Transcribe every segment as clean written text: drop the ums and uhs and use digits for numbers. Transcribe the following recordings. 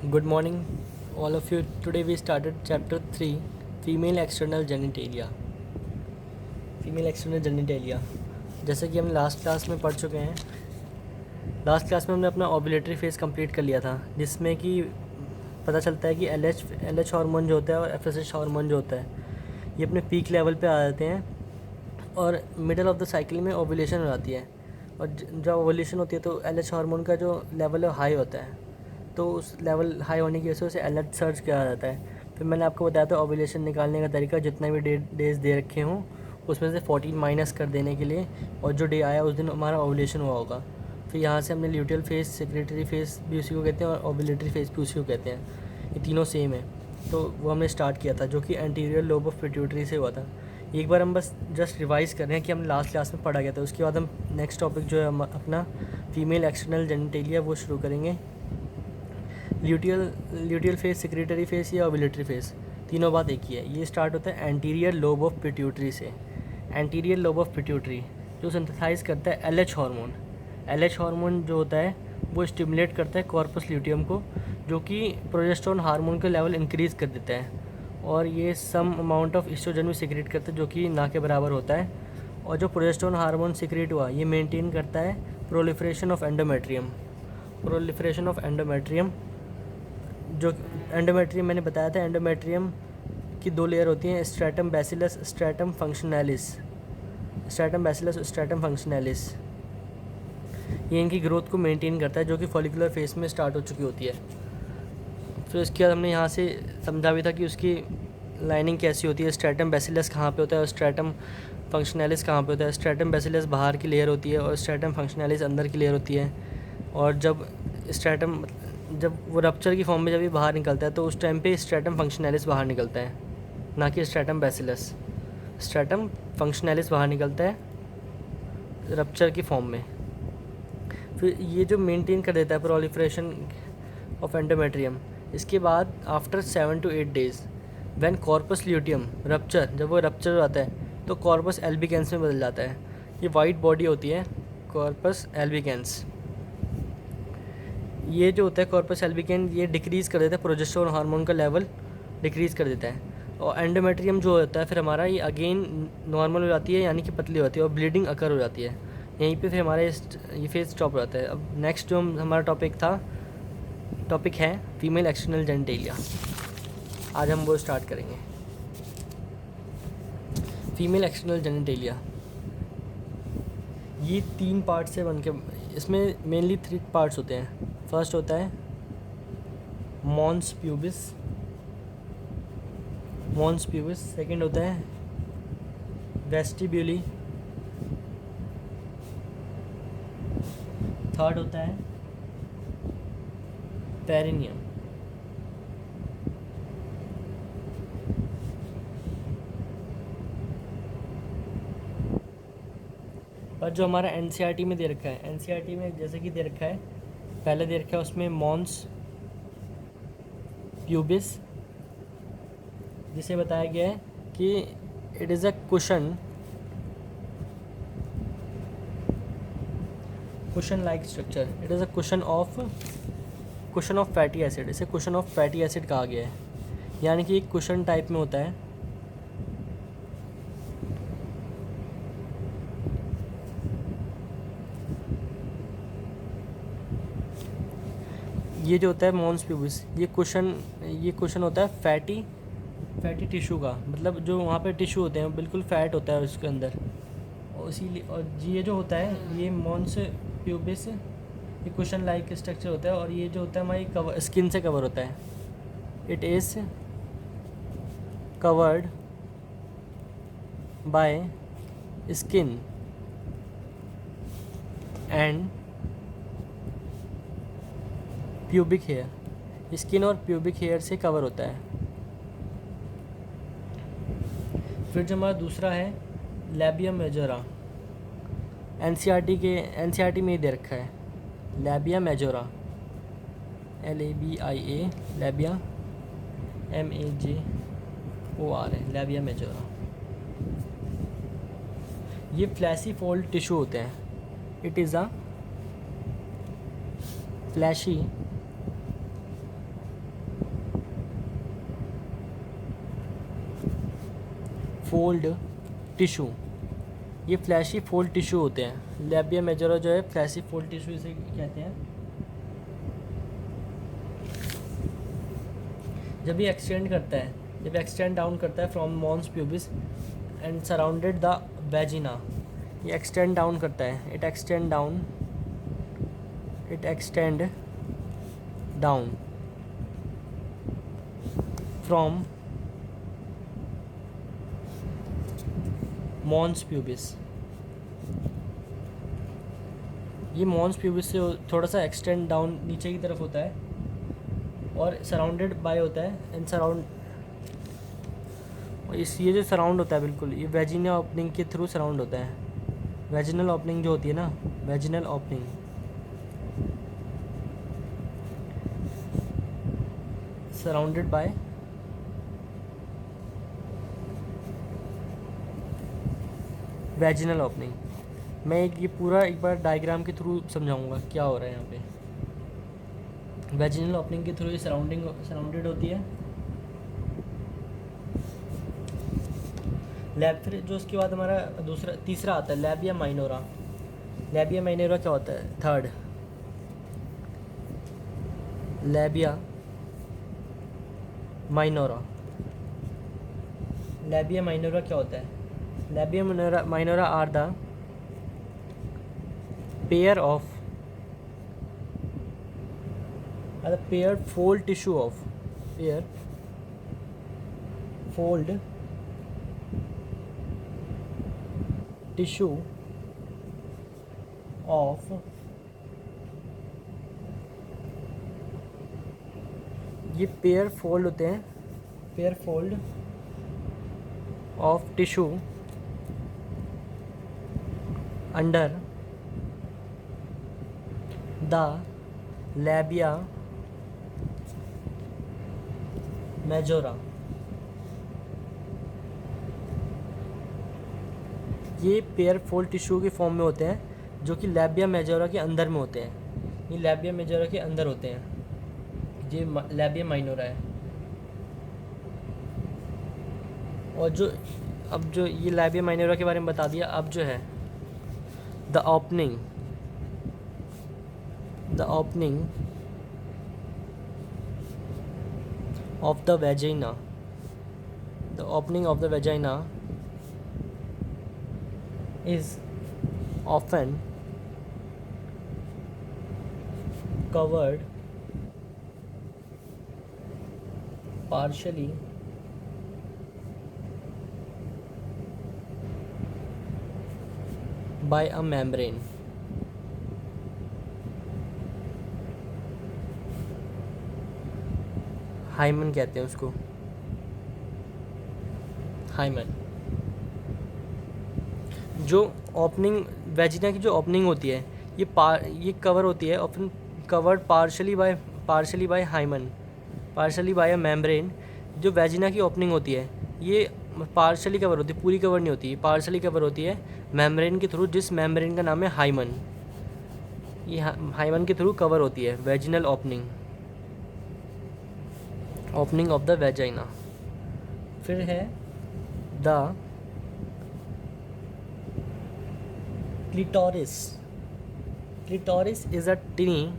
Good morning, all of you. Today we started chapter 3, Female External Genitalia. Female External Genitalia. जैसे कि हम last class में पढ़ चुके हैं, लास्ट क्लास में हमने अपना ओव्यूलेटरी फेज कंप्लीट कर लिया था, जिसमें कि पता चलता है कि एल एच हार्मोन जो होता है और एफ एस एच हार्मोन जो होता है ये अपने पीक लेवल पे आ जाते हैं और मिडल ऑफ द साइकिल में ओव्यूलेशन हो जाती है। और जब ओव्यूलेशन होती है तो एल एच हार्मोन का जो लेवल है हाई होता है, तो उस लेवल हाई होने की वजह से उसे अलर्ट सर्च किया जाता है। फिर मैंने आपको बताया था ओव्यूलेशन निकालने का तरीका, जितना भी डेज दे रखे हों उसमें से 14 माइनस कर देने के लिए, और जो डे आया उस दिन हमारा ओव्यूलेशन हुआ होगा। फिर यहाँ से हमने ल्यूटियल फेज, सेक्रेटरी फेज भी उसी को कहते हैं और ओव्यूलेटरी फेज भी उसी को कहते हैं, ये तीनों सेम है। तो वो हमने स्टार्ट किया था जो कि एंटीरियर लोब ऑफ पिट्यूटरी से हुआ था। एक बार हम बस जस्ट रिवाइज़ कर रहे हैं कि हम लास्ट क्लास में पढ़ा गया था। उसके बाद हम नेक्स्ट टॉपिक जो है हम अपना फीमेल एक्सटर्नल जेनिटेलिया वो शुरू करेंगे। ल्यूटियल फेज, सेक्रेटरी फेज या ओव्यूलेटरी फेज, तीनों बात एक ही है। ये स्टार्ट होता है एंटीरियर लोब ऑफ पिट्यूटरी से। एंटीरियर लोब ऑफ पिट्यूटरी जो सिंथेसाइज करता है L H hormone. L H hormone जो होता है वो स्टिमुलेट करता है कॉर्पस ल्यूटियम को, जो कि प्रोजेस्टेरोन हार्मोन का लेवल इंक्रीज़ कर देता है। और ये सम अमाउंट ऑफ एस्ट्रोजन भी सिक्रेट करता है जो कि ना के बराबर होता है। और जो प्रोजेस्टेरोन हार्मोन सिक्रेट हुआ ये मेंटेन करता है proliferation of endometrium. Proliferation of endometrium, जो एंडोमेट्रियम मैंने बताया था, एंडोमेट्रियम की दो लेयर होती हैं, stratum basalis, stratum functionalis. Stratum basalis, stratum functionalis, ये इनकी ग्रोथ को मेंटेन करता है, जो कि फॉलिकुलर फेस में स्टार्ट हो चुकी होती है। फिर उसके बाद हमने यहाँ से समझा भी था कि उसकी लाइनिंग कैसी होती है, स्ट्रैटम बैसिलस कहाँ पे होता है और स्ट्रैटम फंक्शनैलिस कहाँ पे होता है। स्ट्रैटम बैसिलस बाहर की लेयर होती है और स्ट्रैटम फंक्शनैलिस अंदर की लेयर होती है। और जब वो रप्चर की फॉर्म में जब ये बाहर निकलता है तो उस टाइम पे स्ट्रैटम फंक्शनैलिस बाहर निकलता है, ना कि स्ट्रैटम बैसिलस। स्ट्रैटम फंक्शनैलिस बाहर निकलता है रप्चर की फॉर्म में। फिर ये जो मेंटेन कर देता है प्रोलिफरेशन ऑफ एंडोमेट्रियम। इसके बाद after 7 to 8 days when corpus luteum rupture, जब वो रप्चर हो जाता है तो कॉर्पस एल्बिकेंस में बदल जाता है। ये वाइट बॉडी होती है कॉर्पस एल्बिकेंस। ये जो होता है कॉर्पस एल्बिकेंस ये डिक्रीज़ कर देता है प्रोजेस्टेरोन हार्मोन का लेवल, डिक्रीज़ कर देता है। और एंडोमेट्रियम जो होता है फिर हमारा ये अगेन नॉर्मल हो जाती है, यानी कि पतली होती है और ब्लीडिंग अकर हो जाती है। यहीं पे फिर हमारे ये फेज स्टॉप हो जाता है। अब नेक्स्ट जो हमारा टॉपिक है फीमेल एक्सटर्नल जेनिटेलिया। आज हम वो स्टार्ट करेंगे। फीमेल एक्सटर्नल जेनिटेलिया ये 3 पार्ट से बन के, इसमें मेनली 3 पार्ट्स होते हैं। फर्स्ट होता है मॉन्स प्यूबिस, सेकंड होता है वेस्टिब्यूली, थर्ड होता है पेरिनियम। और जो हमारा एनसीईआरटी में दे रखा है, एनसीईआरटी में जैसे कि दे रखा है, पहले दे रखा है उसमें मॉन्स प्यूबिस, जिसे बताया गया है कि it is a cushion like structure. It is a cushion of fatty acid. इसे कुशन ऑफ फैटी एसिड कहा गया है, यानी कि एक कुशन टाइप में होता है। ये जो होता है मॉन्स प्यूबिस, ये कुशन होता है फैटी टिश्यू का, मतलब जो वहाँ पे टिश्यू होते हैं बिल्कुल फैट होता है उसके अंदर। और इसीलिए, और ये जो होता है ये मॉन्स प्यूबिस, ये कुशन लाइक स्ट्रक्चर होता है। और ये जो होता है हमारी स्किन से कवर होता है। It is covered by skin and pubic hair. Skin और प्यूबिक हेयर से कवर होता है। फिर जो हमारा दूसरा है लैबिया मेजोरा, एनसीईआरटी में ही दे रखा है labia majora, LABIA, labia MAJOR है, लैबिया मेजोरा। ये फ्लैशी फोल्ड टिश्यू होते हैं। It is a fleshy fold tissue, ये फ्लैशी फोल्ड टिश्यू होते हैं। लैबिया मेजोरा जो है फ्लैशी फोल्ड टिश्यू इसे कहते हैं। जब ये एक्सटेंड करता है, जब एक्सटेंड डाउन करता है from mons pubis and surrounded the vagina, ये एक्सटेंड डाउन करता है, it extend down from mons pubis, ये मॉन्स प्यूबिस से थोड़ा सा एक्सटेंड डाउन नीचे की तरफ होता है और सराउंडेड बाय होता है एंड सराउंड, इस ये जो सराउंड होता है बिल्कुल ये वेजिना ओपनिंग के थ्रू सराउंड होता है। वेजिनल ओपनिंग जो होती है ना, vaginal opening, surrounded by vaginal opening. मैं ये पूरा एक बार डायग्राम के थ्रू समझाऊंगा क्या हो रहा है यहाँ पे। वेजिनल ओपनिंग के थ्रू ये सराउंडेड होती है। फिर जो उसके बाद हमारा तीसरा आता है लैबिया माइनोरा। लैबिया माइनोरा क्या होता है? Third, labia minora. Labia minora क्या होता है? Labia minora are the pair fold tissue of fold tissue of ये पेयर फोल्ड होते हैं, pair fold of tissue under the labia majora. ये पेयर फोल्ड टिश्यू के फॉर्म में होते हैं जो कि लैबिया मेजोरा के अंदर में होते हैं। ये लैबिया मेजोरा के अंदर होते हैं, ये लैबिया माइनोरा है। और जो अब जो ये लैबिया माइनोरा के बारे में बता दिया, अब जो है the opening of the vagina, the opening of the vagina is often covered partially by a membrane. Hymen कहते हैं उसको, हाइमन। जो ओपनिंग वेजिना की जो ओपनिंग होती है ये कवर होती है, often covered partially by hymen, partially by a membrane. जो वेजिना की ओपनिंग होती है ये पार्शली कवर होती है, पूरी कवर नहीं होती, पार्शली कवर होती है मेम्ब्रेन के थ्रू, जिस मेम्ब्रेन का नाम है हाइमन। ये हाइमन के थ्रू कवर होती है vaginal opening of the vagina. फिर है the clitoris. Clitoris is a टिनी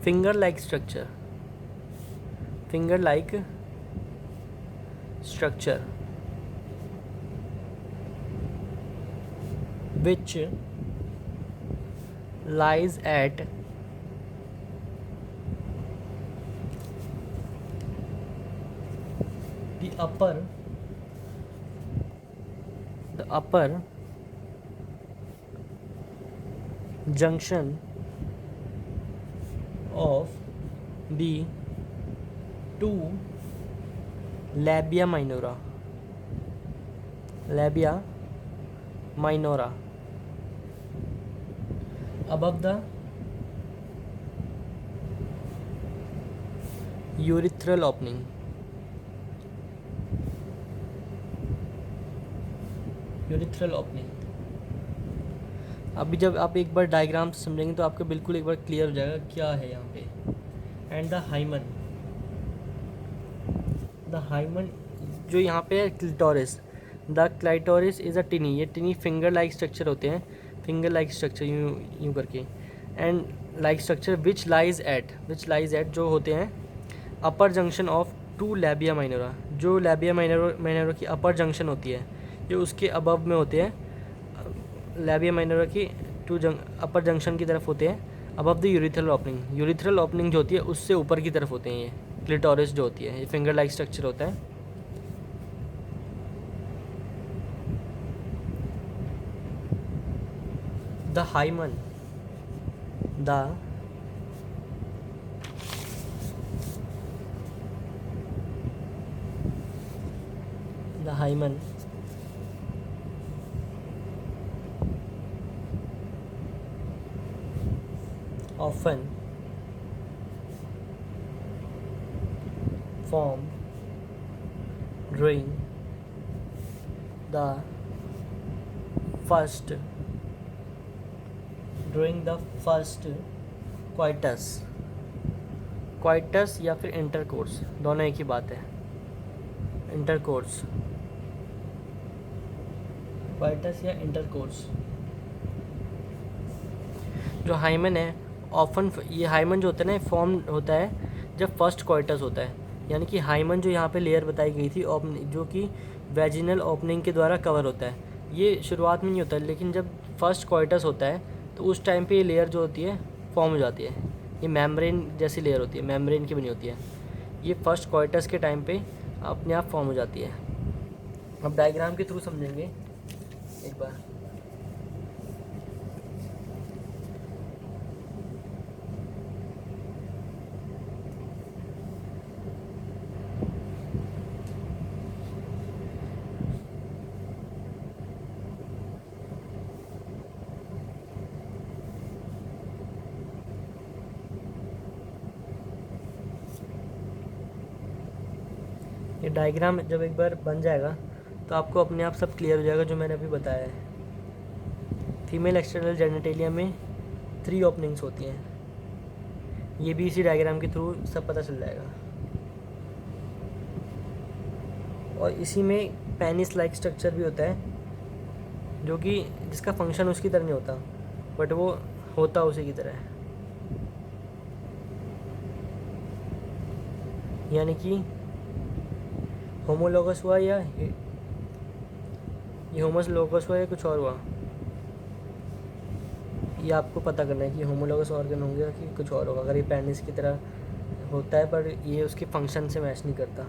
finger like structure which lies at the upper junction of the two labia minora above the urethral opening. अभी जब आप एक बार diagram से समझेंगे तो आपको बिल्कुल एक बार क्लियर हो जाएगा क्या है यहाँ पे। And the hymen the hymen जो यहाँ पे है clitoris, the clitoris is a tiny, ये टिनी फिंगर लाइक स्ट्रक्चर होते हैं, फिंगर लाइक स्ट्रक्चर यूँ यूँ करके, and like structure which lies at जो होते हैं upper junction of two labia minora, जो लैबिया माइनोरा की अपर जंक्शन होती है ये उसके अबव में होते हैं, लैबिया माइनोरा की अपर जंक्शन की तरफ होते हैं, अबव द यूरिथ्रल ओपनिंग जो होती है उससे ऊपर की तरफ होते हैं ये क्लिटोरिस जो होती है, ये फिंगर लाइक स्ट्रक्चर होता है। The hymen often form during the first coitus या फिर इंटरकोर्स, दोनों एक ही बात है। इंटरकोर्स, क्वाइटस या इंटरकोर्स। जो हाइमन है ऑफन, ये हाइमन जो होता है ना फॉर्म होता है जब फर्स्ट क्वाइटस होता है, यानी कि हाइमन जो यहाँ पे लेयर बताई गई थी जो कि वेजिनल ओपनिंग के द्वारा कवर होता है, ये शुरुआत में नहीं होता है, लेकिन जब फर्स्ट क्वाइटस होता है तो उस टाइम पे ये लेयर जो होती है फॉर्म हो जाती है, ये मेम्ब्रेन जैसी लेयर होती है, मेम्ब्रेन की बनी होती है, ये फर्स्ट क्वाइटस के टाइम पे अपने आप फॉर्म हो जाती है। अब डायग्राम के थ्रू समझेंगे एक बार। ये डायग्राम जब एक बार बन जाएगा तो आपको अपने आप सब क्लियर हो जाएगा जो मैंने अभी बताया है। फीमेल एक्सटर्नल जेनिटेलिया में 3 ओपनिंग्स होती हैं, ये भी इसी डायग्राम के थ्रू सब पता चल जाएगा। और इसी में पेनिस लाइक स्ट्रक्चर भी होता है, जो कि जिसका फंक्शन उसकी तरह नहीं होता बट वो होता उसी की तरह है, यानी कि होमोलोगस हुआ या ये होमोलोगस हुआ या कुछ और हुआ, ये आपको पता करना है कि होमोलोगस ऑर्गन होंगे कि कुछ और होगा। अगर ये पेनिस की तरह होता है पर ये उसके फंक्शन से मैच नहीं करता,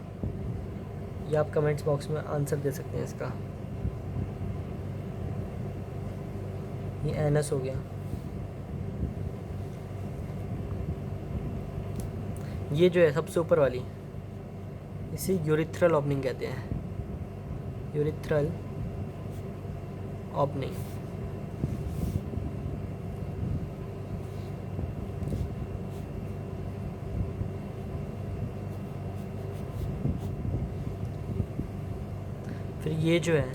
ये आप कमेंट्स बॉक्स में आंसर दे सकते हैं इसका। ये एनस हो गया, ये जो है सबसे ऊपर वाली इसे यूरिथ्रल ओपनिंग कहते हैं, यूरिथ्रल ओपनिंग। फिर ये जो है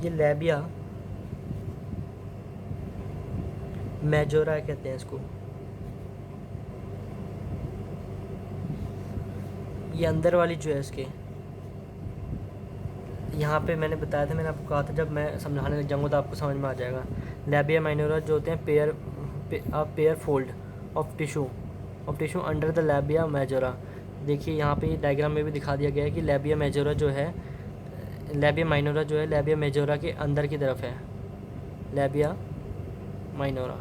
ये लैबिया मेजोरा कहते हैं इसको, ये अंदर वाली जो है इसके, यहाँ पे मैंने बताया था, मैंने आपको कहा था जब मैं समझाने लग जाऊँगा तो आपको समझ में आ जाएगा। लैबिया माइनोरा जो होते हैं pair fold of tissue under the labia majora. देखिए यहाँ पे डायग्राम में भी दिखा दिया गया है कि लैबिया मेजोरा जो है, लैबिया माइनोरा जो है लैबिया मेजोरा के अंदर की तरफ है, लैबिया माइनोरा।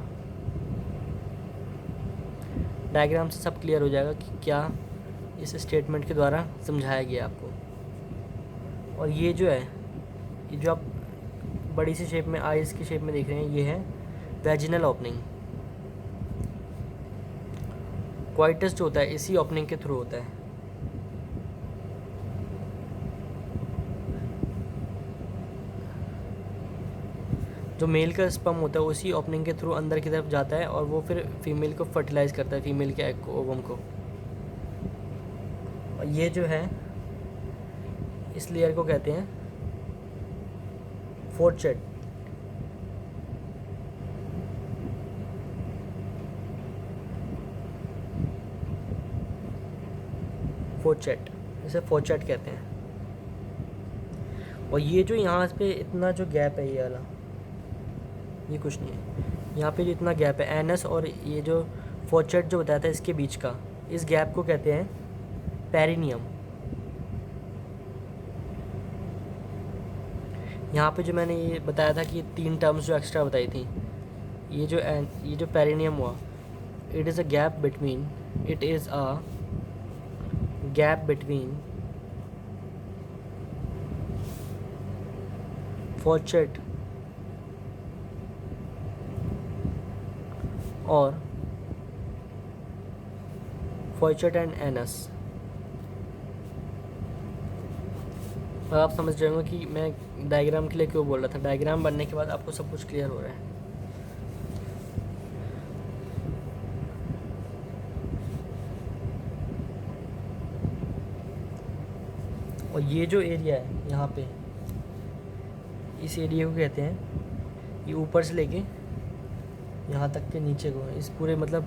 डायग्राम से सब क्लियर हो जाएगा कि क्या इस स्टेटमेंट के द्वारा समझाया गया आपको। और ये जो है, ये जो आप बड़ी सी शेप में आइस की शेप में देख रहे हैं, ये है वेजिनल ओपनिंग। क्वाइटस जो होता है इसी ओपनिंग के थ्रू होता है। जो मेल का स्पर्म होता है उसी ओपनिंग के थ्रू अंदर की तरफ जाता है और वो फिर फीमेल को फर्टिलाइज करता है, फीमेल के एग को, ओवम को। और ये जो है इस लेयर को कहते हैं फोर्चेट। फोर्चेट इसे फोचेट कहते हैं। और ये जो यहाँ पे इतना जो गैप है ये वाला, ये कुछ नहीं है, यहाँ पे जो इतना गैप है एनस और ये जो फोचेट जो बताया था इसके बीच का, इस गैप को कहते हैं पेरिनियम। यहाँ पे जो मैंने ये बताया था कि 3 टर्म्स जो एक्स्ट्रा बताई थी, ये जो पेरिनियम हुआ, it is a gap between, it is a gap between fourchette और फोचेट एंड एनस। और आप समझ जाएंगे कि मैं डायग्राम के लिए क्यों बोल रहा था। डायग्राम बनने के बाद आपको सब कुछ क्लियर हो रहा है। और ये जो एरिया है यहाँ पे, इस एरिया को कहते हैं, ये ऊपर से लेके यहाँ तक के नीचे को, इस पूरे मतलब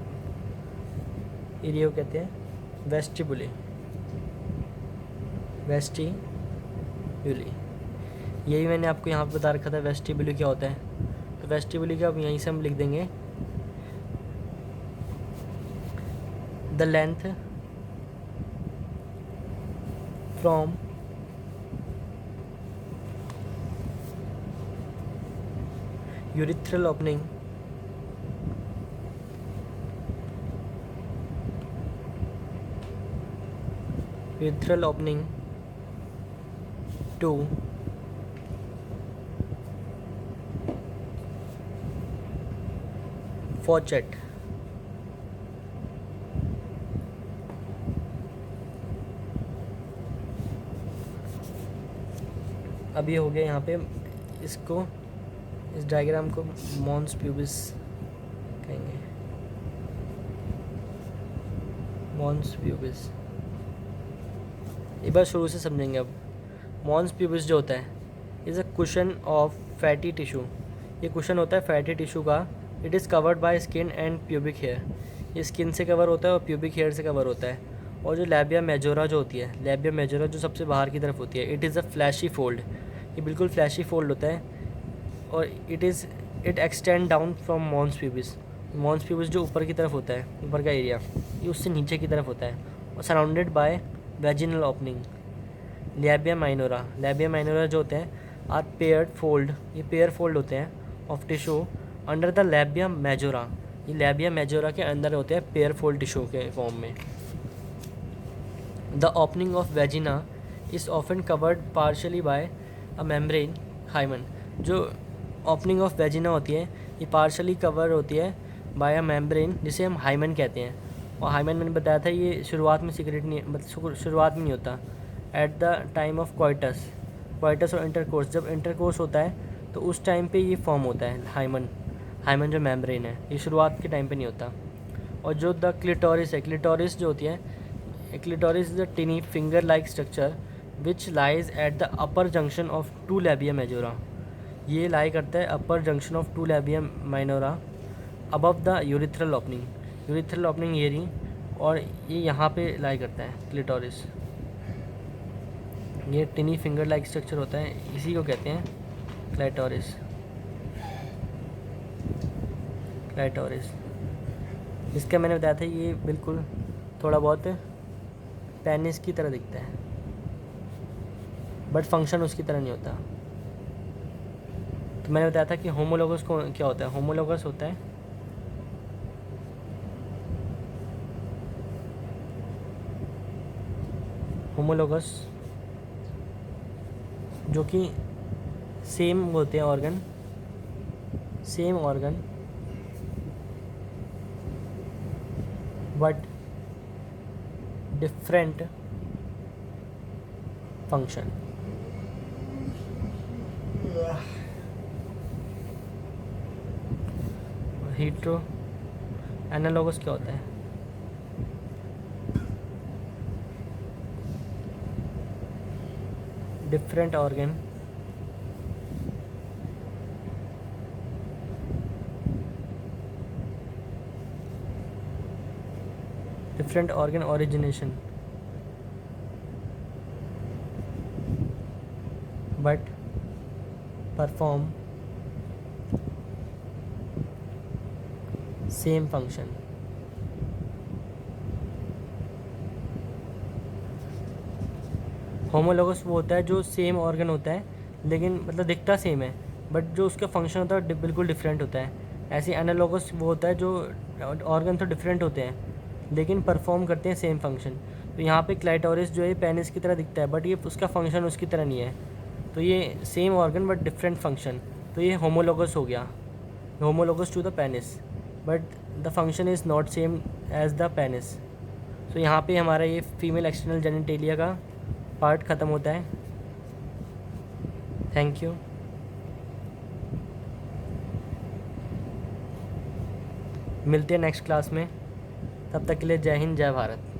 एरिया को कहते हैं वेस्टिबुले। वेस्टिब्यूली, यही मैंने आपको यहाँ पे बता रखा था वेस्टिब्यूली क्या होता है। तो वेस्टिब्यूली का अब यहीं से हम लिख देंगे the length from urethral opening to fourchette। अब ये हो गया यहाँ पे, इसको, इस डायग्राम को मॉन्स प्यूबिस कहेंगे। मॉन्स प्यूबिस एक बार शुरू से समझेंगे। अब मॉन्स प्यूबिस जो होता है is a cushion of fatty tissue. ये कुशन होता है फैटी टिश्यू का। It is covered by skin and pubic hair. ये स्किन से कवर होता है और प्यूबिक हेयर से कवर होता है। और जो लैबिया मेजोरा जो होती है, लैबिया मेजोरा जो सबसे बाहर की तरफ होती है, it is a fleshy fold. ये बिल्कुल फ्लैशी फोल्ड होता है। और it extend down from mons pubis. Mons pubis जो ऊपर की तरफ होता है, ऊपर का एरिया, ये उससे नीचे की तरफ होता है। और surrounded by vaginal opening. Labia minora जो होते हैं आर पेयर्ड फोल्ड। ये पेयर फोल्ड होते हैं of tissue under the labia majora. ये लैबिया मेजोरा के अंदर होते हैं पेयर फोल्ड टिश्यू के फॉर्म में। The opening of vagina is often covered partially by a membrane hymen. जो ओपनिंग ऑफ वेजिना होती है ये पार्शली कवर होती है बाय अ मेम्ब्रेन, जिसे हम हाइमन कहते हैं। और हाइमन मैंने बताया था ये शुरुआत में सीक्रेट नहीं, मतलब शुरुआत में नहीं होता। At the time of coitus और इंटरकोर्स, जब इंटरकोर्स होता है तो उस टाइम पे ये फॉर्म होता है हाइमन जो मेम्ब्रेन है, ये शुरुआत के टाइम पे नहीं होता। और जो द क्लिटोरिस है, क्लिटोरिस जो होती है, clitoris is a tiny finger like structure which lies at the upper junction of 2 labia majora. ये लाई करता है upper junction of 2 labia minora above the urethral opening ये रही। और ये यहाँ पे लाई करता है क्लिटोरिस। ये टिनी फिंगर लाइक स्ट्रक्चर होता है, इसी को कहते हैं क्लाइटोरिस। इसका मैंने बताया था ये बिल्कुल थोड़ा बहुत पेनिस की तरह दिखता है, बट फंक्शन उसकी तरह नहीं होता। तो मैंने बताया था कि होमोलोगस को क्या होता है। होमोलोगस होता है जो कि सेम होते हैं organ but different function. Hetero analogous क्या होता है? Different organ origination. but perform same function. Homologous वो होता है जो सेम ऑर्गन होता है लेकिन मतलब दिखता सेम है, बट जो उसका फंक्शन होता है बिल्कुल डिफरेंट होता है। ऐसे एनालोगस वो होता है जो ऑर्गन तो डिफरेंट होते हैं लेकिन परफॉर्म करते हैं सेम फंक्शन। तो यहाँ पे क्लाइटोरिस जो है पेनिस की तरह दिखता है, बट ये उसका फंक्शन उसकी तरह नहीं है। तो ये same organ but different function, तो ये होमोलोगस हो गया, homologous to the penis, but the function is not same as the penis. तो यहाँ पे हमारा ये फीमेल एक्सटर्नल जेनिटेलिया का पार्ट ख़त्म होता है। Thank you. मिलते हैं नेक्स्ट क्लास में, तब तक के लिए जय हिंद जय भारत।